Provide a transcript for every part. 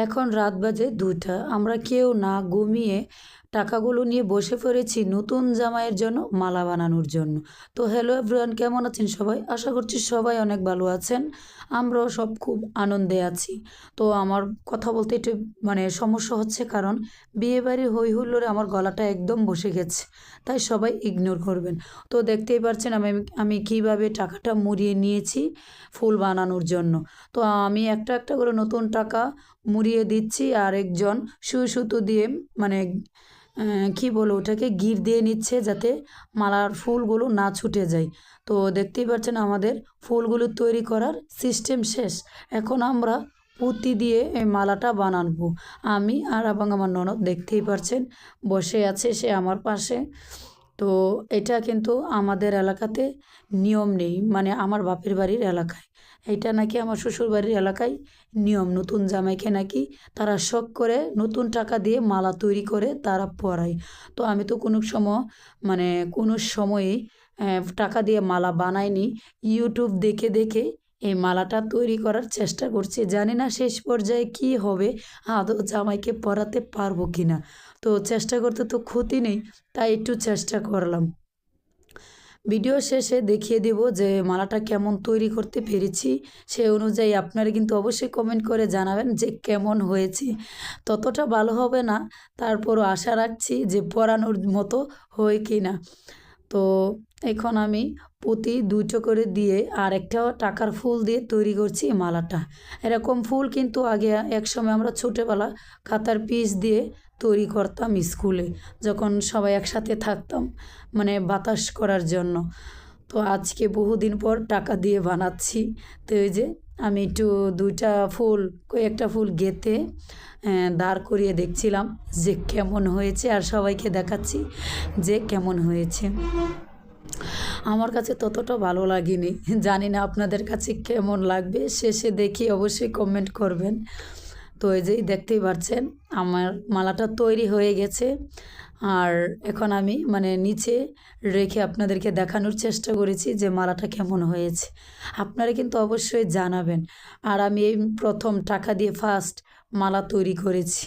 এখন রাত বাজে ২টা। আমরা কেউ না ঘুমিয়ে টাকাগুলো নিয়ে বসে পড়েছি নতুন জামাইয়ের জন্য মালা বানানোর জন্য। তো হ্যালো এভরিওয়ান, কেমন আছেন সবাই? আশা করছি সবাই অনেক ভালো আছেন। আমরাও সব খুব আনন্দে আছি। তো আমার কথা বলতে একটু সমস্যা হচ্ছে, কারণ বিয়েবাড়ির হই হুল্লোড়ে আমার গলাটা একদম বসে গেছে। তাই সবাই ইগনোর করবেন। তো দেখতেই পাচ্ছেন আমি আমি কীভাবে টাকাটা মুড়িয়ে নিয়েছি ফুল বানানোর জন্য। তো আমি একটা একটা করে নতুন টাকা মুড়িয়ে দিচ্ছি, আর একজন সুই সুতো দিয়ে মানে কী বলো ওটাকে গিঁট দিয়ে নিচ্ছে, যাতে মালার ফুলগুলো না ছুটে যায়। তো দেখতেই পাচ্ছেন আমাদের ফুলগুলো তৈরি করার সিস্টেম শেষ। এখন আমরা পুঁতি দিয়ে এই মালাটা বানাবো। আমি আর এবং আমার ননদ দেখতেই পাচ্ছেন বসে আছে সে আমার পাশে। তো এটা কিন্তু আমাদের এলাকাতে নিয়ম নেই, মানে আমার বাপের বাড়ির এলাকায়। এটা নাকি আমার শ্বশুর বাড়ির এলাকায় নিয়ম, নতুন জামাইকে নাকি তারা শখ করে নতুন টাকা দিয়ে মালা তৈরি করে তারা পরায়। তো আমি তো কোনো সময়ই টাকা দিয়ে মালা বানাইনি। ইউটিউব দেখে দেখে এই মালাটা তৈরি করার চেষ্টা করছি। জানি না শেষ পর্যায়ে কি হবে, আদৌ জামাইকে পরাতে পারবো কি না। তো চেষ্টা করতে তো ক্ষতি নেই, তাই একটু চেষ্টা করলাম। ভিডিও শেষে দেখিয়ে দেব যে মালাটা কেমন তৈরি করতে পেরেছি। সেই অনুযায়ী আপনারা কিন্তু অবশ্যই কমেন্ট করে জানাবেন যে কেমন হয়েছে। ততটা ভালো হবে না, তারপরও আশা রাখছি যে পরানোর মতো হয় কি না। তো এখন আমি প্রতি 2টো করে দিয়ে আর একটা টাকার ফুল দিয়ে তৈরি করছি মালাটা। এরকম ফুল কিন্তু আগে একসময় আমরা ছোটোবেলা খাতার পিস দিয়ে তৈরি করতাম স্কুলে, যখন সবাই একসাথে থাকতাম, বাতাস করার জন্য। তো আজকে বহুদিন পর টাকা দিয়ে বানাচ্ছি। তো এই যে আমি একটু কয়েকটা ফুল গেঁথে দাঁড় করিয়ে দেখছিলাম যে কেমন হয়েছে, আর সবাইকে দেখাচ্ছি যে কেমন হয়েছে। আমার কাছে ততটা ভালো লাগেনি, জানি না আপনাদের কাছে কেমন লাগবে। শেষে দেখি অবশ্যই কমেন্ট করবেন। তো এই যেই দেখতেই পাচ্ছেন আমার মালাটা তৈরি হয়ে গেছে। আর এখন আমি নিচে রেখে আপনাদেরকে দেখানোর চেষ্টা করেছি যে মালাটা কেমন হয়েছে। আপনারা কিন্তু অবশ্যই জানাবেন। আর আমি এই প্রথম টাকা দিয়ে ফার্স্ট মালা তৈরি করেছি।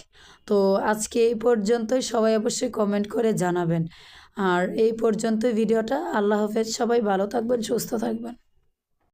তো আজকে এই পর্যন্তই, সবাই অবশ্যই কমেন্ট করে জানাবেন। আর এই পর্যন্ত ভিডিওটা। আল্লাহ হাফেজ, সবাই ভালো থাকবেন, সুস্থ থাকবেন।